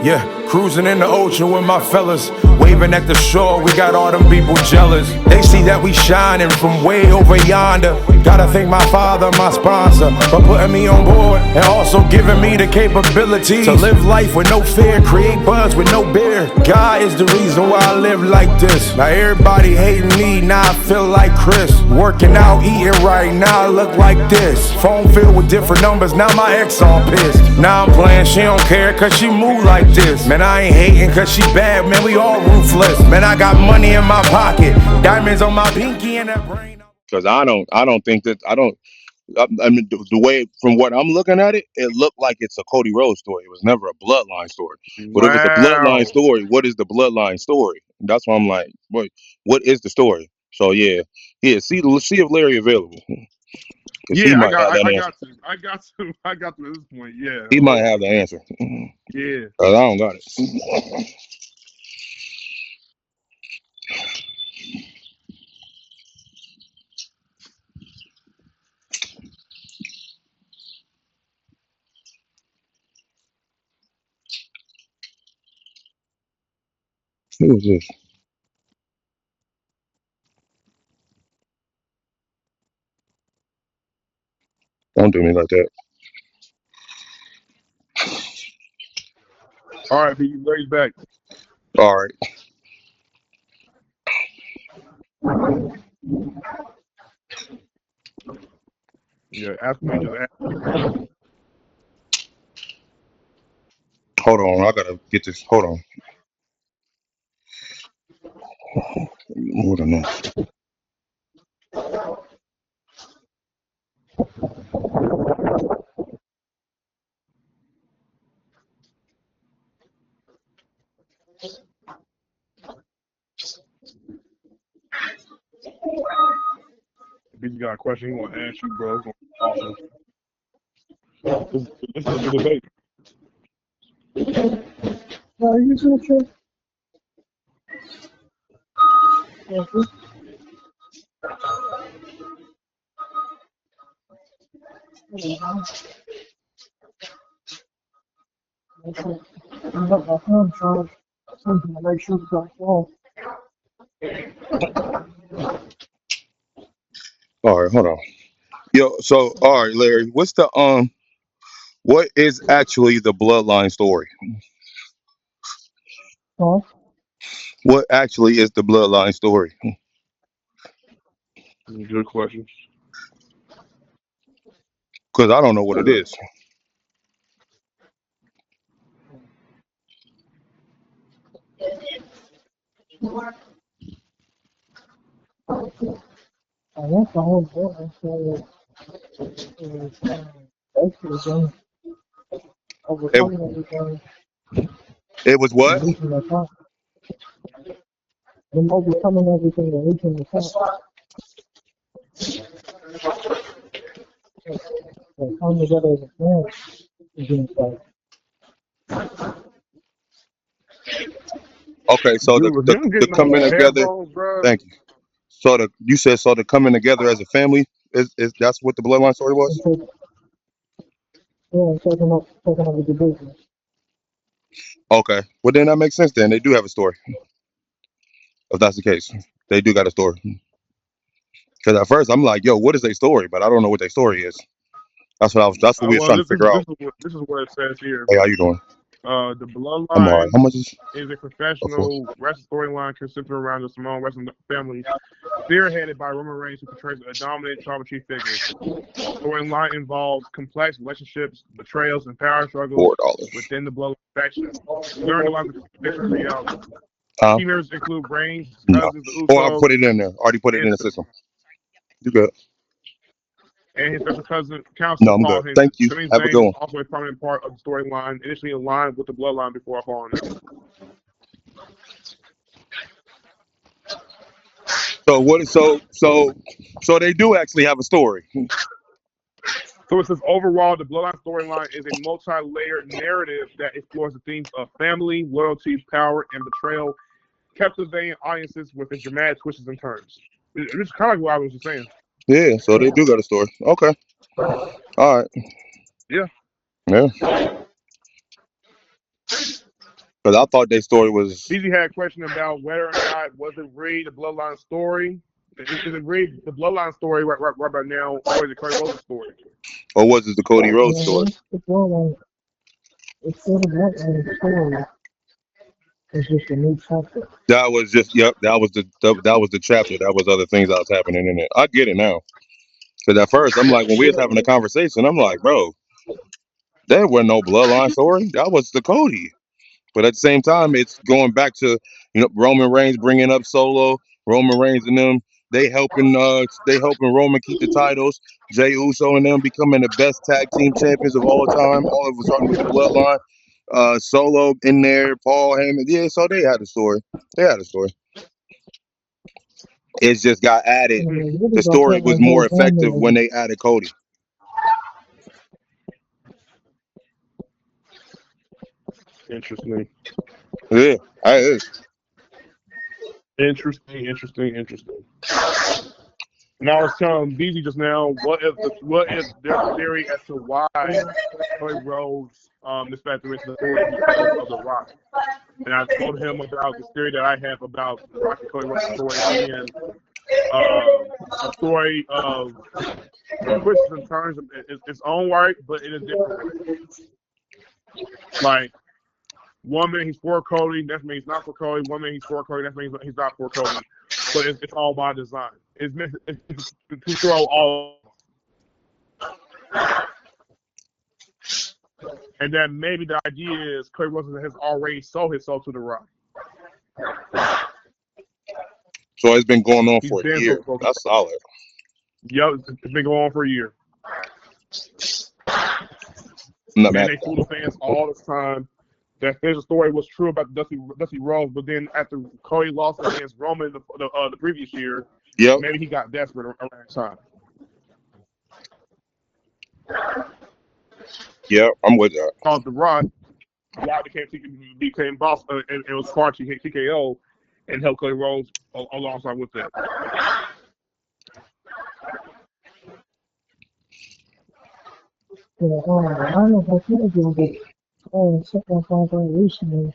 Yeah, cruising in the ocean with my fellas, waving at the shore, we got all them people jealous. They see that we shining from way over yonder. Gotta thank my father, my sponsor, for putting me on board and also giving me the capability to live life with no fear, create buzz with no beer. God is the reason why I live like this. Now everybody hating me, now I feel like Chris. Working out, eating right, now I look like this. Phone filled with different numbers, now my ex all pissed. Now I'm playing, she don't care cause she move like this. Man, I ain't hating cause she bad, man, we all ruthless. Man, I got money in my pocket, diamonds on my pinky and that brain. Because I don't think that I mean the way from what I'm looking at it, it looked like it's a Cody Rhodes story. It was never a bloodline story. But if it's a bloodline Wow. story, what is the bloodline story? That's why I'm like, what is the story? So yeah, see if Larry available. Because he Yeah, might have that I answer. got to. I got to. I got to this point. Yeah. He Hold might on. have the answer. Yeah. Cause I don't got it. Who is this? Don't do me like that. All right, be Larry's back. All right. Yeah, ask me. Just ask. Hold on. I gotta get this. Hold on. Hold on. If you got a question, he want to ask you, bro. It's gonna be awesome. This is a good debate. No, you should check. Yes, sir. I'm not my phone charge. Something to make sure it's not off. All right. Hold on. Yo. So all right, Larry. What is actually the bloodline story? Huh? What actually is the bloodline story? Good question. Because I don't know what it is. I want the whole building, so basically done It, overcoming everything it was what? and reaching the top. Them overcoming everything and reaching the top. So coming together as a family is being started. Okay. So Dude, if you don't the get no coming together. headphones, bro. Thank you. So you said so the coming together as a family is that's what the bloodline story And was? take, yeah, taking over the business. Okay. Well, then that makes sense. Then they do have a story. If that's the case, they do got a story. Because at first I'm like, yo, what is their story? But I don't know what their story is. That's what we was Well, trying to figure out. this is what it says here. Hey, how you doing? The I'm all right. bloodline How much is is a before? professional wrestling storyline centered around the Samoan wrestling family, spearheaded by Roman Reigns, who portrays a dominant tribal chief figure. The storyline involves complex relationships, betrayals, and power struggles $4. within the bloodline faction. Learn about the fiction reality. Huh? Key members include Reigns, No. cousins, the Oh, I Usos, put it in there. Already put it in the system. You good? and his special cousin, No, Counsel I'm Paul good. Heyman. Thank you. Sami Have a Zayn good was one. also a prominent part of the storyline, initially aligned with the bloodline before falling out. So what is so they do actually have a story. So it says overall, the Bloodline storyline is a multi-layered narrative that explores the themes of family, loyalty, power, and betrayal, captivating audiences with its dramatic twists and turns. It's kind of like what I was just saying. Yeah, so they do got a story. Okay. All right. Yeah. Yeah. Because I thought their story was, BZ had a question about whether or not was it rigged the bloodline story. Is it rigged the bloodline story right about now, or is it Cody Rhodes' story? or was it the Cody Rhodes story? It's one. It's sort of that in the story. It's just a new chapter. That was just, yep, that was the chapter. That was other things that was happening in it. I get it now. Because at first, I'm like, when we was having a conversation, I'm like, bro, there was no bloodline story. That was the Cody. But at the same time, it's going back to, Roman Reigns bringing up Solo, Roman Reigns and them. They helping Roman keep the titles. Jey Uso and them becoming the best tag team champions of all time. All of it starting with the bloodline. Solo in there, Paul Heyman. Yeah, so they had a story. It just got added. The story was more effective when they added Cody. Interesting. Yeah, I is. Interesting. And I was telling BZ just now, what is their theory as to why Cody Rhodes is factored into the story of the Rock? And I told him about the theory that I have about the Rock and Cody Rhodes story being a story of twists and turns. Its own right, but in a different way. Like, one minute he's for Cody, that means he's not for Cody. One minute he's for Cody, that means he's not for Cody. But it's all by design. It's meant to throw all. And then maybe the idea is Cody Rhodes has already sold his soul to the Rock. So it's been going on for a year. That's solid. Yep, it's been going on for a year. And they fool the fans all the time. That there's story was true about Dusty Rhodes, but then after Cody lost against Roman the previous year, maybe he got desperate around that time. Yeah, I'm with that. On the Rock became boss, and it was hard to hit TKO and help Cody Rhodes alongside with that. I don't know if I can do it. Second point recently,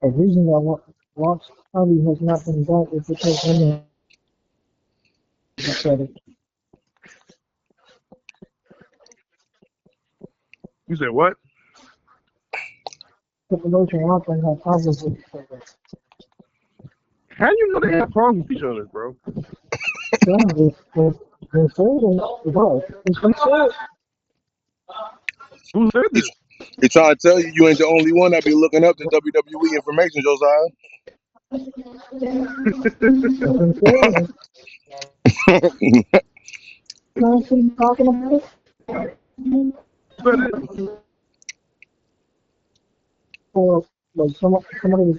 a reason that Rock's Cody has not been back is because women said it. You said what? Triple H and Rock have problems with each other. How do you know they have problems with each other, bro? Yeah, they're saying it's been said. Who said this? He trying to tell you ain't the only one that be looking up the WWE information, Josiah. Talking about it? Or like somebody was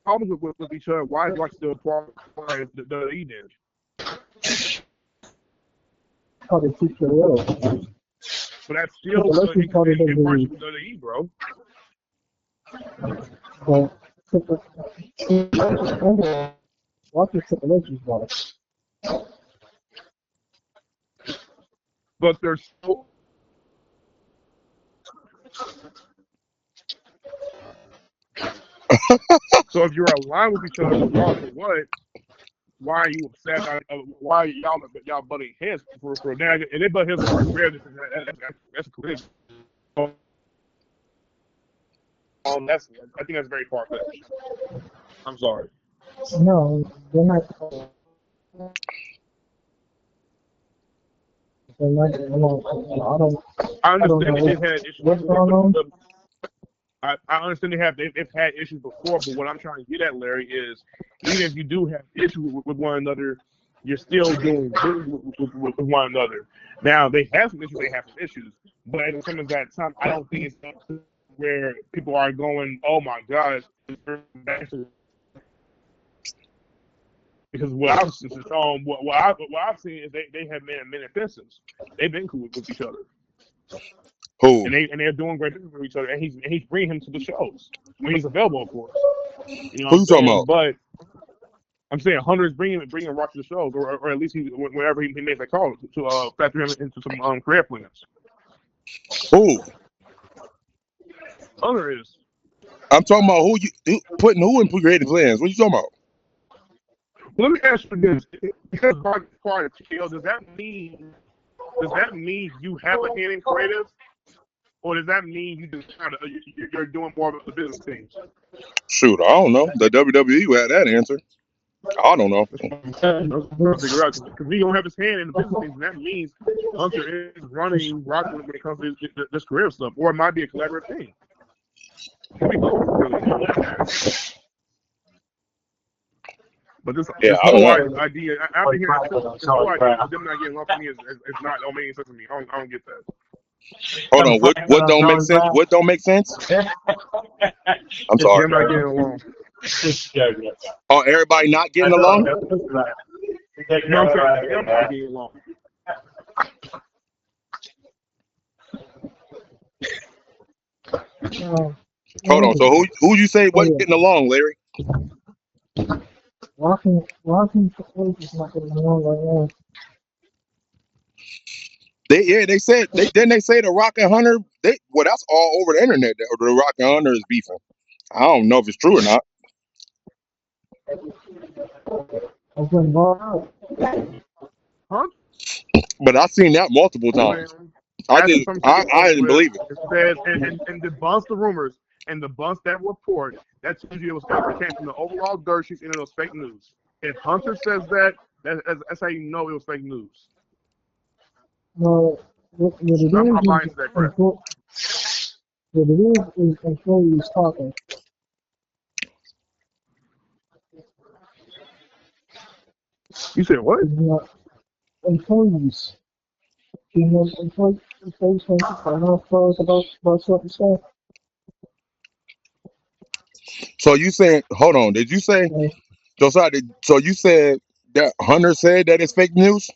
problems with each other. Why is Rock still part of the WWE then? Probably TKO. But that's still in part of WWE, bro. Watch your Triple H's boss. But there's still. So if you're aligned with each other, regardless of what, why are you upset? Why y'all butting heads for now? And they butt heads for career. That's a career. I think that's very far-fetched. I'm sorry. No, they're not. I understand they've had issues. What's going on? I understand they've had issues before, but what I'm trying to get at, Larry, is even if you do have issues with one another, you're still doing good with one another. Now they have some issues, but at some of that time, I don't think it's where people are going, "Oh my gosh," because what I've seen is they have many offenses. They've been cool with each other. Who? And they're doing great business for each other, and he's bringing him to the shows when he's available, of course. You know who you talking about? But I'm saying Hunter is bringing Rock to the shows, or at least whenever he makes that call to factor him into some career plans. Who? Hunter is. I'm talking about putting who in creative plans. What you talking about? Let me ask you this: because Rock is part of TKO, does that mean you have a hand in creative, or does that mean you just you're doing more of the business things? Shoot, I don't know. The WWE had that answer. I don't know. Figure out because he don't have his hand in the business things, and that means Hunter is running Rock when it comes to this career stuff, or it might be a collaborative thing. Could be both, really. But this whole idea, after hearing this whole idea of them not getting along for me is not don't make any sense to me. I don't get that. Hold on, what don't make sense? What don't make sense? I'm sorry. Them not getting along. Oh, everybody not getting along? No, I'm saying them not getting along. Hold on. So who you say wasn't getting along, Larry? Walking is not getting along right now. They said didn't they say the Rock and Hunter? That's all over the internet. The Rock and Hunter is beefing. I don't know if it's true or not. I've been bought out. Huh? But I've seen that multiple times. I didn't believe it. It says and debunks the rumors and debunks that report. That tells you it came from the overall dirt sheets and it was fake news. If Hunter says that's how you know it was fake news. No, what it is employees talking. You said what? Employees. Employees find out about certain stuff. So you saying, hold on, did you say, Josiah, so you said that Hunter said that it's fake news?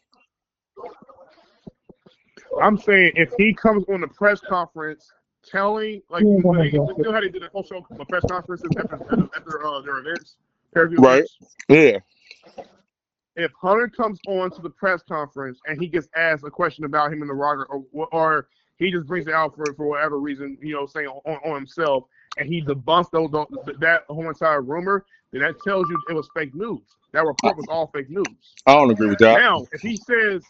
I'm saying if he comes on the press conference telling, like, you know how they did the whole show, press conferences after their events? Right, yeah. If Hunter comes on to the press conference and he gets asked a question about him in the Rock, or he just brings it out for whatever reason, saying on himself, and he debunks that whole entire rumor, then that tells you it was fake news. That report was all fake news. I don't agree with that. Now, if he says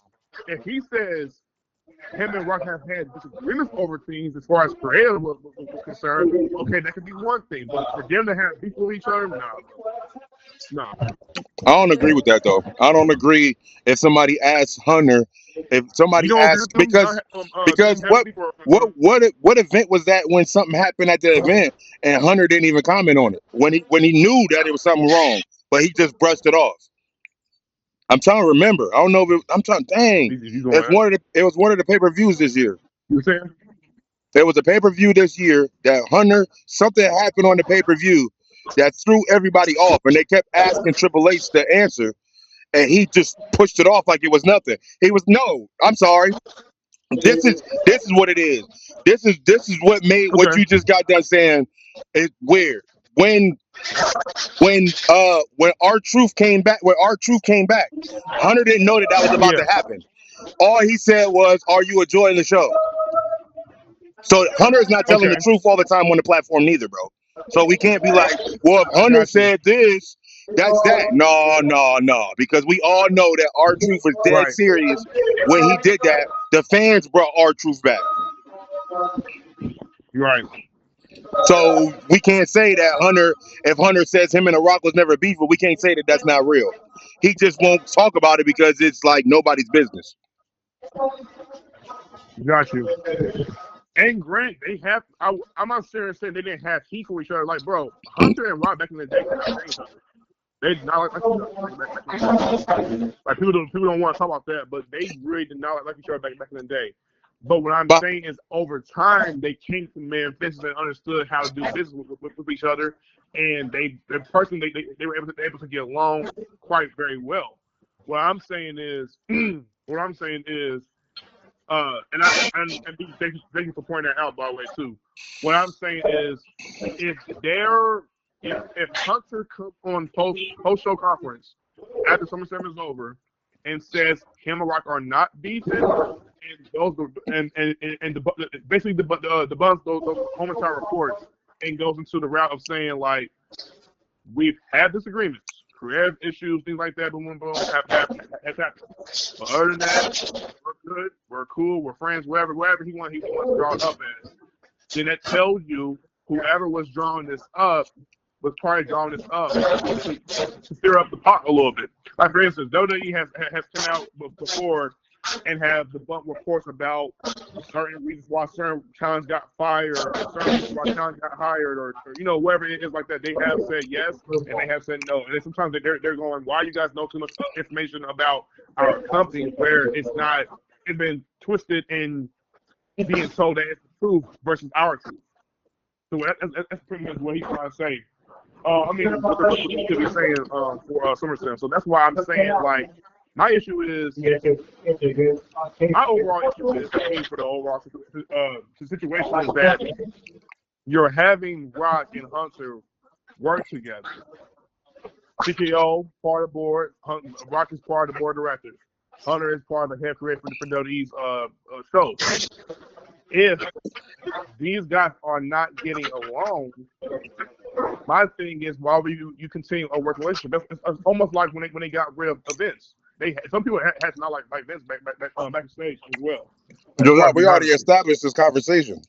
him and Rock have had disagreements over things as far as creative was concerned, okay, that could be one thing. But for them to have beef with each other, no. I don't agree with that though. I don't agree if somebody asks Hunter, if somebody asks because what event was that when something happened at the event and Hunter didn't even comment on it when he knew that it was something wrong, but he just brushed it off. I'm trying to remember. I don't know if I'm trying. Dang, it was one of the pay-per-views this year. You saying? There was a pay-per-view this year that Hunter, something happened on the pay-per-view that threw everybody off, and they kept asking Triple H the answer, and he just pushed it off like it was nothing. He was, no, I'm sorry. This is what it is. This is what made what you just got done saying is weird. When R-Truth came back, Hunter didn't know that was about to happen. All he said was, "Are you enjoying the show?" So Hunter's not telling the truth all the time on the platform neither, bro. So we can't be like, well, if Hunter said this, that's that. No, because we all know that R-Truth was dead serious when he did that. The fans brought R-Truth back. Right. So we can't say that if Hunter says him and The Rock was never beef, but we can't say that that's not real. He just won't talk about it because it's like nobody's business. Got you. And Grant, they have. I'm not serious saying they didn't have heat for each other. Like, bro, Hunter and Rock back in the day, they did not like each other. Like people don't want to talk about that, but they really did not like each other back in the day. But what I'm saying is, over time, they came to Memphis and understood how to do business with each other, and they were able to get along quite very well. What I'm saying is, and thank you for pointing that out, by the way, too. What I'm saying is, if they're if Hunter comes on post show conference after SummerSlam is over and says him and Rock are not beefing, and those basically debunks those momentary reports and goes into the route of saying like we've had disagreements, creative issues, things like that, boom, has happened. But other than that, we're good, we're cool, we're friends, wherever he wants to draw it up as. Then that tells you whoever was drawing this up was probably drawing this up to stir up the pot a little bit. Like for instance, WWE has come out before and have debunked reports about certain reasons why certain talents got fired, or certain reasons why talent got hired, or whatever it is like that. They have said yes and they have said no. And then sometimes they're going, why you guys know too much information about our company where it's been twisted and being told that it's the truth versus our truth. So that's pretty much what he's trying to say. What he could be saying for SummerSlam. So that's why I'm saying, like, my issue is, my overall issue is, for the overall situation is that you're having Rock and Hunter work together. TKO, part of the board, Rock is part of the board of directors. Hunter is part of the head creator for WWE's shows. If these guys are not getting along, my thing is, why would you continue a working relationship? It's almost like when they got rid of Vince. Some people had to not like Vince backstage as well. Josiah, we already established this conversation.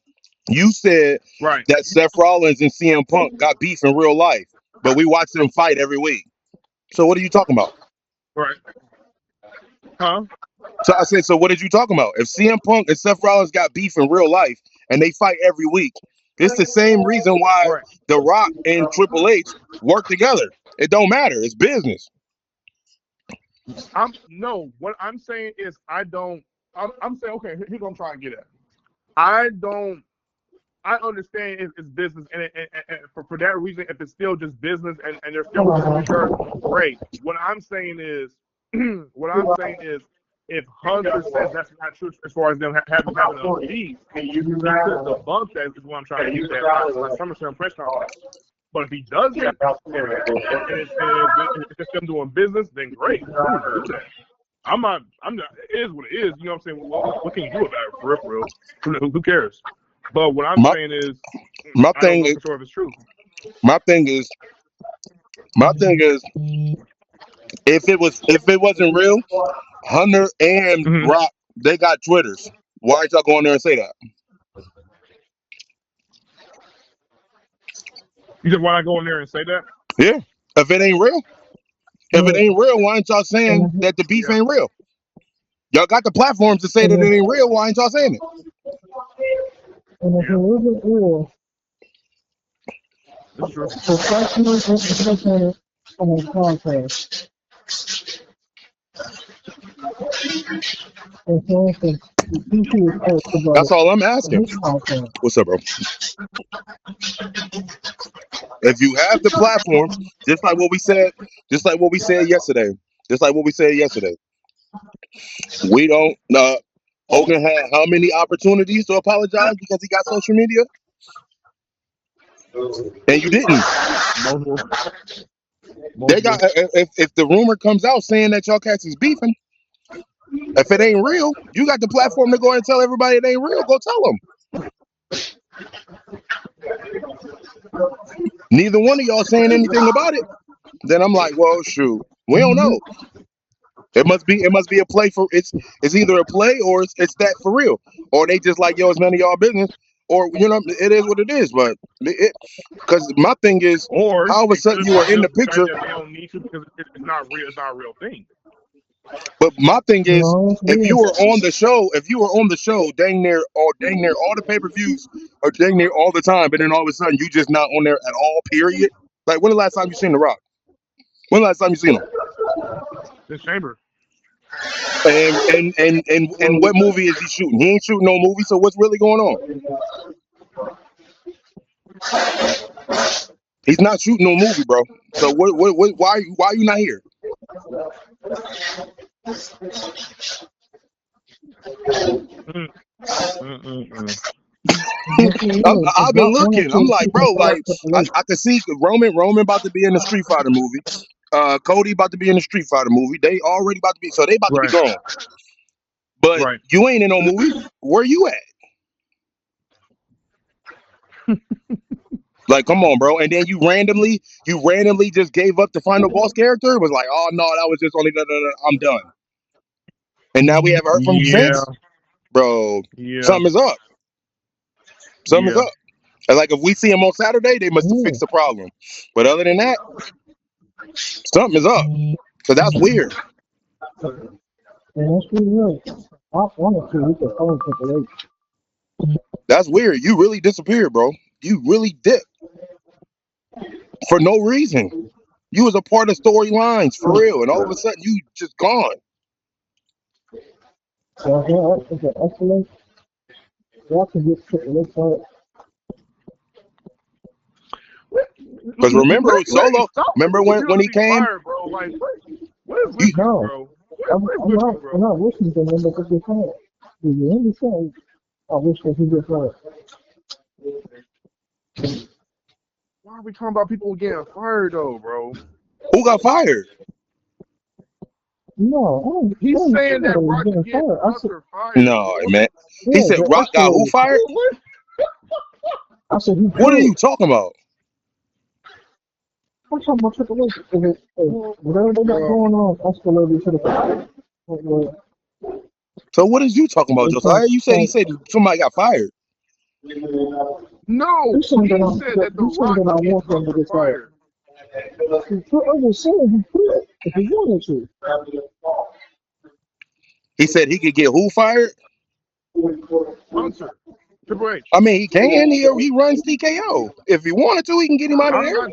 You said right that Seth Rollins and CM Punk got beef in real life, but we watch them fight every week. So what are you talking about? Right. Huh? So I said, so what did you talking about? If CM Punk and Seth Rollins got beef in real life and they fight every week, it's the same reason why The Rock and Triple H work together. It don't matter. It's business. What I'm saying is I'm saying, okay, here's what I'm trying to get at. I understand it's business, and for that reason, if it's still just business and they're still great. What I'm saying is, if Hunter says that's not true as far as them having a beef, you could debunk that is what I'm trying to get at. Like SummerSlam press conference. But if he doesn't, and it's just them doing business, then great. Do that. I'm not. It is what it is. You know what I'm saying? What can you do about it? For real. Who cares? But what I'm saying is, I don't know for sure if it's true. My thing is, if it wasn't real, Hunter and Rock, they got Twitters. Why aren't y'all going there and say that? You just want to go in there and say that? Yeah. If it ain't real, why ain't y'all saying that the beef ain't real? Y'all got the platforms to say that it ain't real. Why ain't y'all saying it? And if it isn't real, professional information on a contract. And for instance, that's all I'm asking. What's up, bro? If you have the platform, just like what we said yesterday, we don't. Hogan had how many opportunities to apologize because he got social media, and you didn't. They got if the rumor comes out saying that y'all cats is beefing, if it ain't real, you got the platform to go and tell everybody it ain't real. Go tell them. Neither one of y'all saying anything about it. Then I'm like, well, shoot, we don't know. It must be a play for it's either a play or it's that for real, or they just like, yo, it's none of y'all business, or it is what it is. But because my thing is, or all of a sudden you are in the picture. They don't need to because it's not real. It's not a real thing. But my thing is, if you were on the show, dang near all the pay-per-views, or dang near all the time, but then all of a sudden you just not on there at all. Period. Like when the last time you seen The Rock? When the last time you seen him? The Chamber. And what movie is he shooting? He ain't shooting no movie. So what's really going on? He's not shooting no movie, bro. So why are you not here? I've been looking. I'm like, bro, like I could see Roman about to be in the Street Fighter movie. Cody about to be in the Street Fighter movie. They already about to be, so they about to be Right. gone. But Right. you ain't in no movie. Where you at? Like, come on, bro. And then you randomly just gave up the final boss character. It was like, oh no, that was just only I'm done. And now we haven't heard from you Yeah. since, bro. Yeah. Something is up. Something is Yeah. up. And like if we see him on Saturday, they must have fixed the problem. But other than that, something is up. So that's weird. And that's pretty right. I wanted to, we could phone Triple H. That's weird. You really disappeared, bro. You really dipped for no reason. You was a part of storylines for real, and all of a sudden you just gone. So here, it's an excellent. Y'all can get Triple H on it. Because remember Solo. Remember when he came? Fired, bro. Like, what is this, No. bro? I'm not wishing for them to get fired. You understand? I wish that he get fired. Why are we talking about people getting fired though, bro? Who got fired? No, He's I saying that was Rock getting getting fired. I said, fired. No, man. He yeah, said the Rock got who escalator. fired? I said he What are quit. you talking about? I'm talking about Triple H. Whatever they got going on, escalated to the well, So what is you talking about, Josiah? You said he said somebody got fired. No, he said he that said that the Rock I want gets him to get fired. fired. I was saying he quit if he wanted to. He said he could get who fired? Hunter, Triple H. I mean, he can. He runs TKO. If he wanted to, he can get him out of there.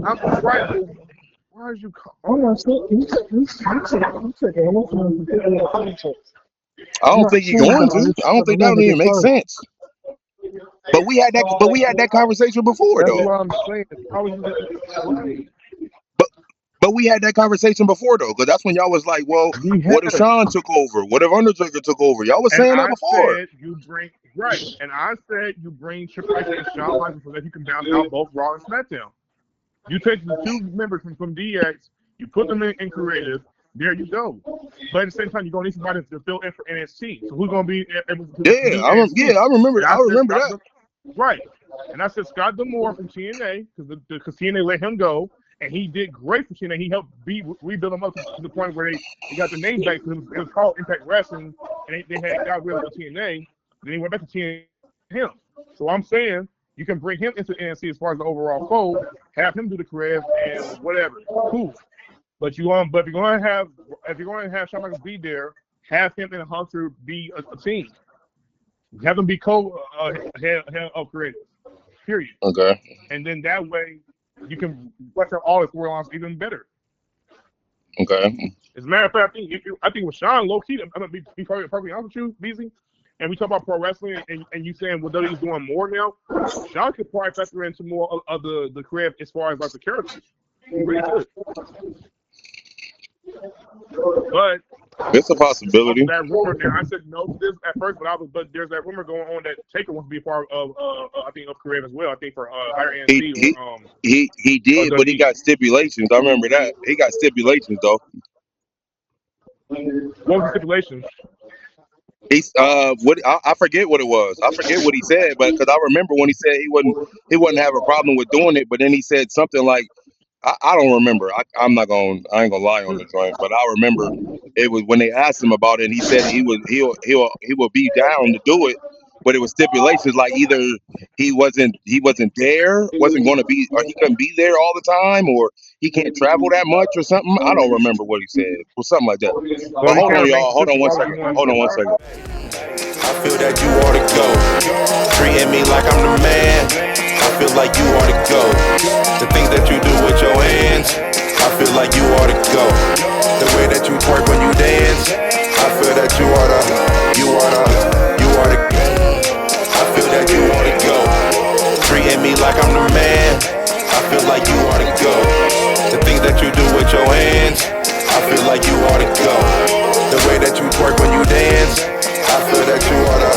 I'm right. Why are you calling? I'm not saying he said I want him to get in the contract. I don't think he's going to. I don't think that would even make sense. But we had that conversation before, That's though. what I'm saying. How is right? But we had that conversation before, though, because that's when y'all was like, well, what if Shawn took over? What if Undertaker took over? Y'all was saying that before. Said you bring and I said you bring Triple H and Shawn Michaels so that you can balance out both Raw and SmackDown. You take the two members from DX, you put them in creative. There you go. But at the same time, you're gonna need somebody to fill in for NXT. So who's gonna be able to? I remember that. Right. And I said Scott D'Amore from TNA because TNA let him go, and he did great for TNA. He helped rebuild them up to the point where they got the name back. It was called Impact Wrestling, and they had got rid of TNA. Then he went back to TNA. Him. So I'm saying you can bring him into NXT as far as the overall fold, have him do the career and whatever. Cool. But if you're going to have Shawn Michaels be there, have him and Hunter be a team. Have them be head of creative. Period. Okay. And then that way you can flesh out all the storylines even better. Okay. As a matter of fact, I think with Shawn low key, I'm gonna be perfectly honest with you, BZ. And we talk about pro wrestling, and you saying WWE's doing more now. Shawn could probably factor into more of the career as far as like the characters. He really could. But it's a possibility. That rumor there, I said no to this at first, but there's that rumor going on that Taker wants to be a part of I think of career as well. I think for higher NXT. He did, but he got stipulations. I remember that he got stipulations though. What was the stipulations? He's what I forget what it was. I forget what he said, but because I remember when he said he wouldn't have a problem with doing it, but then he said something like. I don't remember. I ain't gonna lie on the joint, but I remember it was when they asked him about it, and he said he'll be down to do it, but it was stipulations like either he wasn't there, wasn't going to be, or he couldn't be there all the time, or he can't travel that much or something. I don't remember what he said. It was something like that. But hold on, y'all. Hold on one second. I feel that you ought to go. Treating me like I'm the man. I feel like you ought to go. The things that you do with your hands, I feel like you ought to go. The way that you twerk when you dance, I feel that you ought to. I feel that you ought to go. Treating me like I'm the man, I feel like you ought to go. The things that you do with your hands, I feel like you ought to go. The way that you twerk when you dance, I feel that you ought to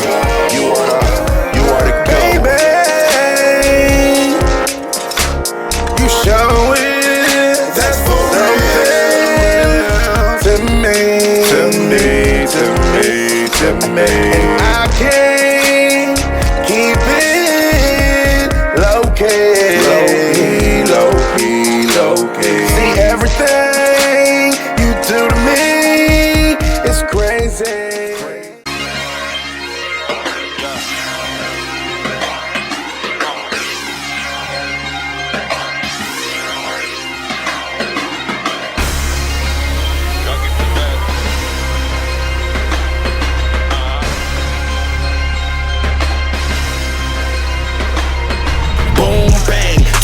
And I can't keep it low-key. See, everything you do to me is crazy.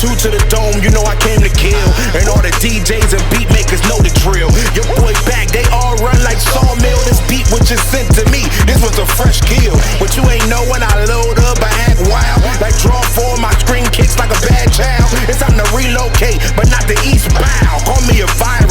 Two to the dome, you know I came to kill. And all the DJs and beat makers know the drill. Your boy back, they all run like sawmill. This beat was just sent to me, this was a fresh kill. But you ain't know when I load up, I act wild. Like draw four, my screen kicks like a bad child. It's time to relocate, but not the eastbound. Call me a fire